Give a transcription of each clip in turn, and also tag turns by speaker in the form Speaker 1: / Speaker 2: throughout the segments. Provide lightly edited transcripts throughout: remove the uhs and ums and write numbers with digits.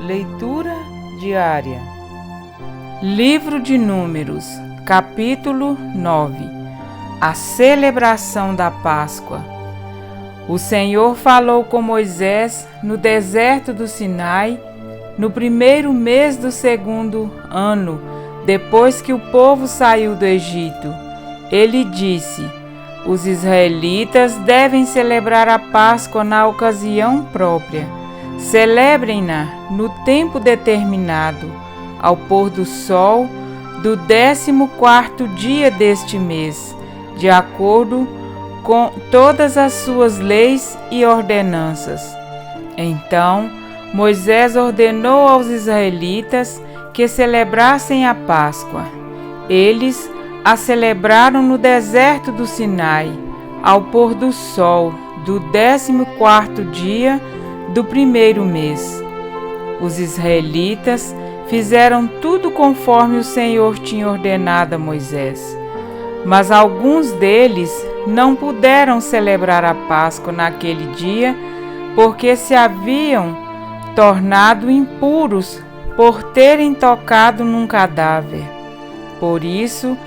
Speaker 1: Leitura diária. Livro de Números, capítulo 9. A celebração da Páscoa. O Senhor falou com Moisés no deserto do Sinai, no primeiro mês do segundo ano, depois que o povo saiu do Egito. Ele disse: os israelitas devem celebrar a Páscoa na ocasião própria. Celebrem-na no tempo determinado, ao pôr do sol do 14º dia deste mês, de acordo com todas as suas leis e ordenanças. Então Moisés ordenou aos israelitas que celebrassem a Páscoa. Eles a celebraram no deserto do Sinai, ao pôr do sol do 14º dia do primeiro mês. Os israelitas fizeram tudo conforme o Senhor tinha ordenado a Moisés. Mas alguns deles não puderam celebrar a Páscoa naquele dia, porque se haviam tornado impuros por terem tocado num cadáver. Por isso,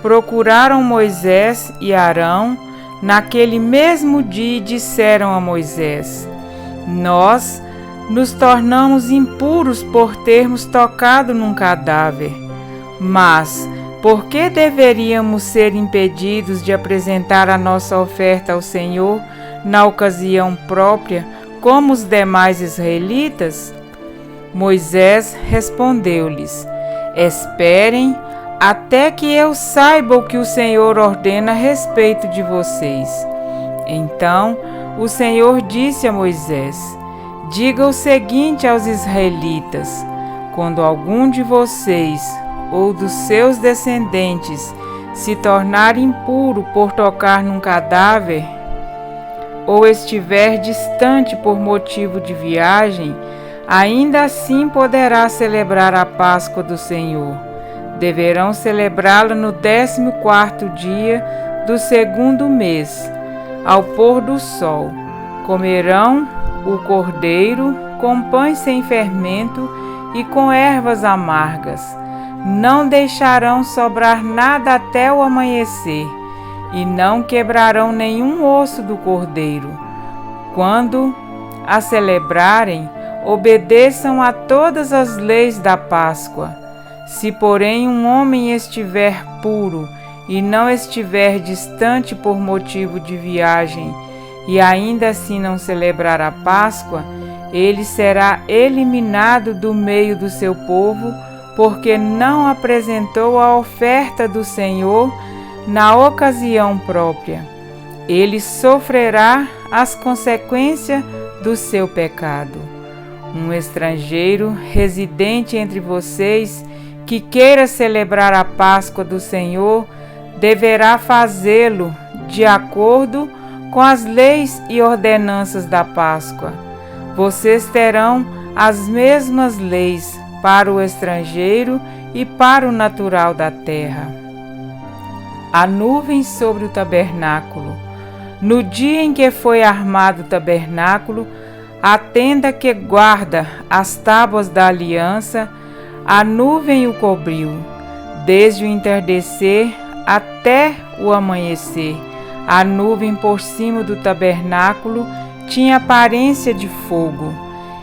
Speaker 1: procuraram Moisés e Arão naquele mesmo dia e disseram a Moisés: nós nos tornamos impuros por termos tocado num cadáver. Mas por que deveríamos ser impedidos de apresentar a nossa oferta ao Senhor na ocasião própria, como os demais israelitas? Moisés respondeu-lhes: esperem até que eu saiba o que o Senhor ordena a respeito de vocês. Então o Senhor disse a Moisés: diga o seguinte aos israelitas: quando algum de vocês ou dos seus descendentes se tornar impuro por tocar num cadáver, ou estiver distante por motivo de viagem, ainda assim poderá celebrar a Páscoa do Senhor. Deverão celebrá-la no 14º dia do segundo mês, ao pôr do sol. Comerão o cordeiro com pães sem fermento e com ervas amargas. Não deixarão sobrar nada até o amanhecer, e não quebrarão nenhum osso do cordeiro. Quando a celebrarem, obedeçam a todas as leis da Páscoa. Se, porém, um homem estiver puro e não estiver distante por motivo de viagem, e ainda assim não celebrar a Páscoa, ele será eliminado do meio do seu povo, porque não apresentou a oferta do Senhor na ocasião própria. Ele sofrerá as consequências do seu pecado. Um estrangeiro residente entre vocês que queira celebrar a Páscoa do Senhor deverá fazê-lo de acordo com as leis e ordenanças da Páscoa. Vocês terão as mesmas leis para o estrangeiro e para o natural da terra. A nuvem sobre o tabernáculo. No dia em que foi armado o tabernáculo, a tenda que guarda as tábuas da aliança, a nuvem o cobriu, desde o entardecer até o amanhecer. A nuvem por cima do tabernáculo tinha aparência de fogo.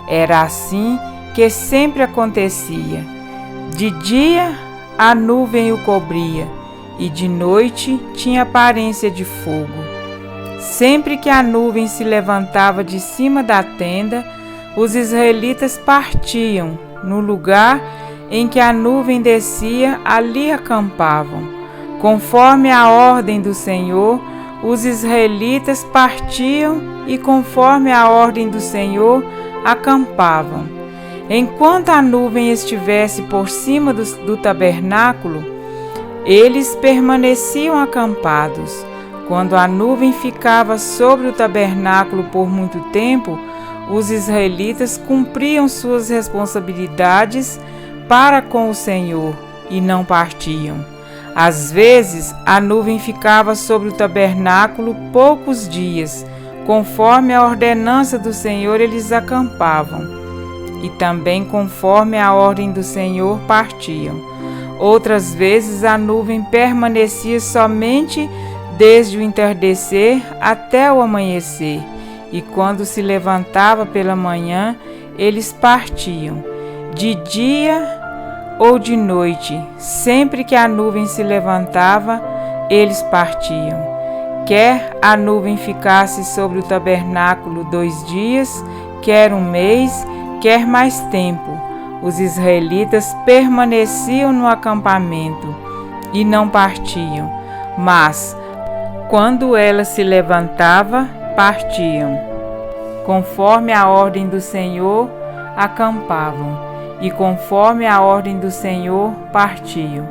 Speaker 1: Era assim que sempre acontecia. De dia a nuvem o cobria, e de noite tinha aparência de fogo. Sempre que a nuvem se levantava de cima da tenda, os israelitas partiam. No lugar em que a nuvem descia, ali acampavam. Conforme a ordem do Senhor, os israelitas partiam e, conforme a ordem do Senhor, acampavam. Enquanto a nuvem estivesse por cima do tabernáculo, eles permaneciam acampados. Quando a nuvem ficava sobre o tabernáculo por muito tempo, os israelitas cumpriam suas responsabilidades para com o Senhor e não partiam. Às vezes, a nuvem ficava sobre o tabernáculo poucos dias. Conforme a ordenança do Senhor, eles acampavam. e também conforme a ordem do Senhor partiam. Outras vezes a nuvem permanecia somente desde o entardecer até o amanhecer, e quando se levantava pela manhã, eles partiam, de dia ou de noite. Sempre que a nuvem se levantava, eles partiam. Quer a nuvem ficasse sobre o tabernáculo 2 dias, quer 1 mês, quer mais tempo, os israelitas permaneciam no acampamento e não partiam, mas, quando ela se levantava, partiam. Conforme a ordem do Senhor, acampavam, e conforme a ordem do Senhor, partiam.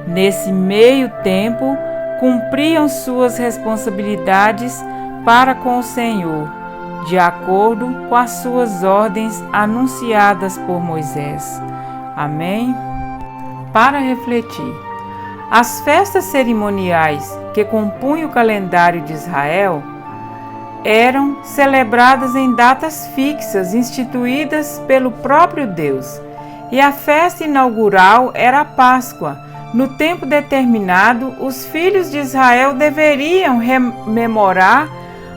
Speaker 1: Nesse meio tempo, cumpriam suas responsabilidades para com o Senhor, de acordo com as suas ordens anunciadas por Moisés. Amém? Para refletir, as festas cerimoniais que compunham o calendário de Israel eram celebradas em datas fixas instituídas pelo próprio Deus, e a festa inaugural era a Páscoa. No tempo determinado, os filhos de Israel deveriam rememorar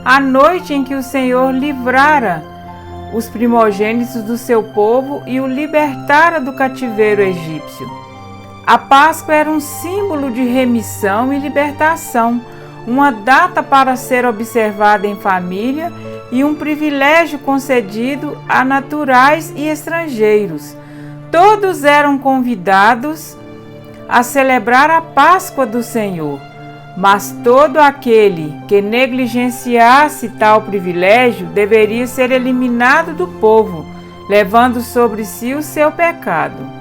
Speaker 1: a noite em que o Senhor livrara os primogênitos do seu povo e o libertara do cativeiro egípcio. A Páscoa era um símbolo de remissão e libertação, uma data para ser observada em família e um privilégio concedido a naturais e estrangeiros. Todos eram convidados a celebrar a Páscoa do Senhor, mas todo aquele que negligenciasse tal privilégio deveria ser eliminado do povo, levando sobre si o seu pecado.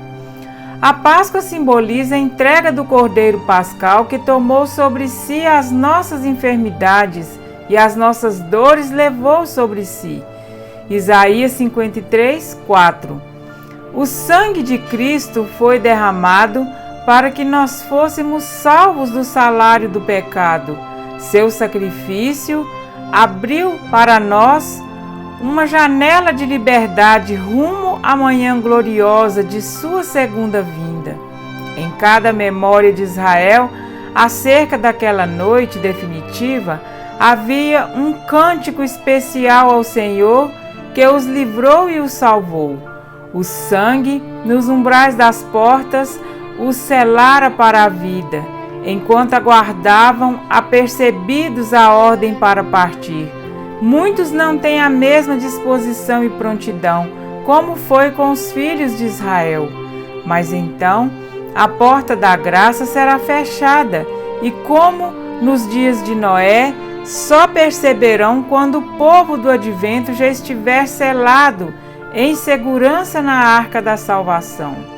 Speaker 1: A Páscoa simboliza a entrega do Cordeiro Pascal que tomou sobre si as nossas enfermidades e as nossas dores levou sobre si. Isaías 53, 4. O sangue de Cristo foi derramado para que nós fôssemos salvos do salário do pecado. Seu sacrifício abriu para nós uma janela de liberdade rumo à manhã gloriosa de sua segunda vinda. Em cada memória de Israel, acerca daquela noite definitiva, havia um cântico especial ao Senhor que os livrou e os salvou. O sangue nos umbrais das portas os selara para a vida, enquanto aguardavam apercebidos a ordem para partir. Muitos não têm a mesma disposição e prontidão, como foi com os filhos de Israel. Mas então a porta da graça será fechada, e como nos dias de Noé, só perceberão quando o povo do advento já estiver selado em segurança na arca da salvação.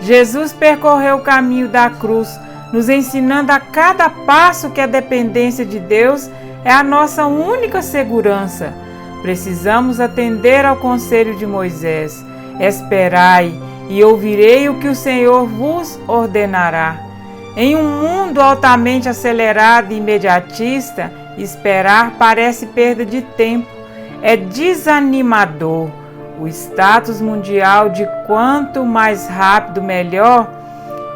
Speaker 1: Jesus percorreu o caminho da cruz, nos ensinando a cada passo que a dependência de Deus é a nossa única segurança. Precisamos atender ao conselho de Moisés. Esperai e ouvirei o que o Senhor vos ordenará. Em um mundo altamente acelerado e imediatista, esperar parece perda de tempo. É desanimador. O status mundial de quanto mais rápido melhor,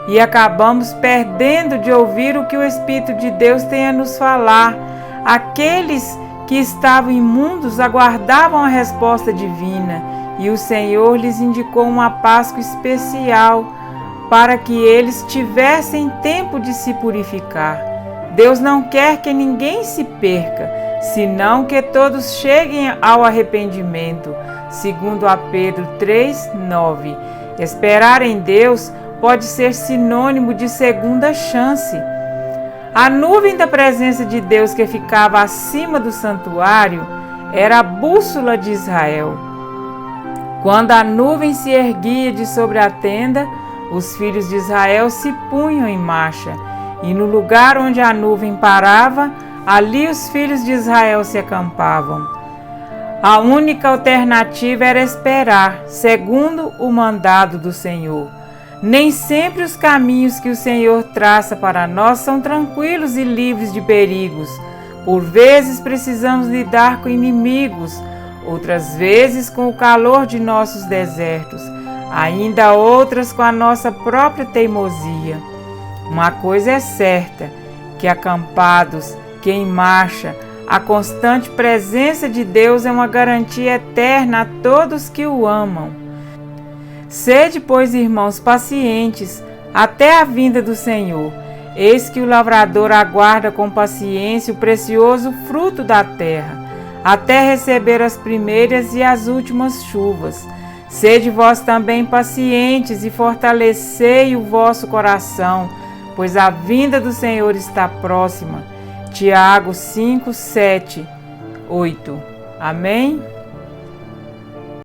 Speaker 1: e acabamos perdendo de ouvir o que o Espírito de Deus tem a nos falar. Aqueles que estavam imundos aguardavam a resposta divina, e o Senhor lhes indicou uma Páscoa especial para que eles tivessem tempo de se purificar. Deus não quer que ninguém se perca, senão que todos cheguem ao arrependimento. Segundo a Pedro 3, 9. Esperar em Deus pode ser sinônimo de segunda chance. A nuvem da presença de Deus que ficava acima do santuário era a bússola de Israel. Quando a nuvem se erguia de sobre a tenda, os filhos de Israel se punham em marcha, e no lugar onde a nuvem parava, ali os filhos de Israel se acampavam. A única alternativa era esperar, segundo o mandado do Senhor. Nem sempre os caminhos que o Senhor traça para nós são tranquilos e livres de perigos. Por vezes precisamos lidar com inimigos outras vezes com o calor de nossos desertos, ainda outras com a nossa própria teimosia. Uma coisa é certa, que acampados, que em marcha, a constante presença de Deus é uma garantia eterna a todos que o amam. Sede, pois, irmãos, pacientes, até a vinda do Senhor. Eis que o lavrador aguarda com paciência o precioso fruto da terra, até receber as primeiras e as últimas chuvas. Sede vós também pacientes e fortalecei o vosso coração, pois a vinda do Senhor está próxima. Tiago 5, 7, 8. Amém?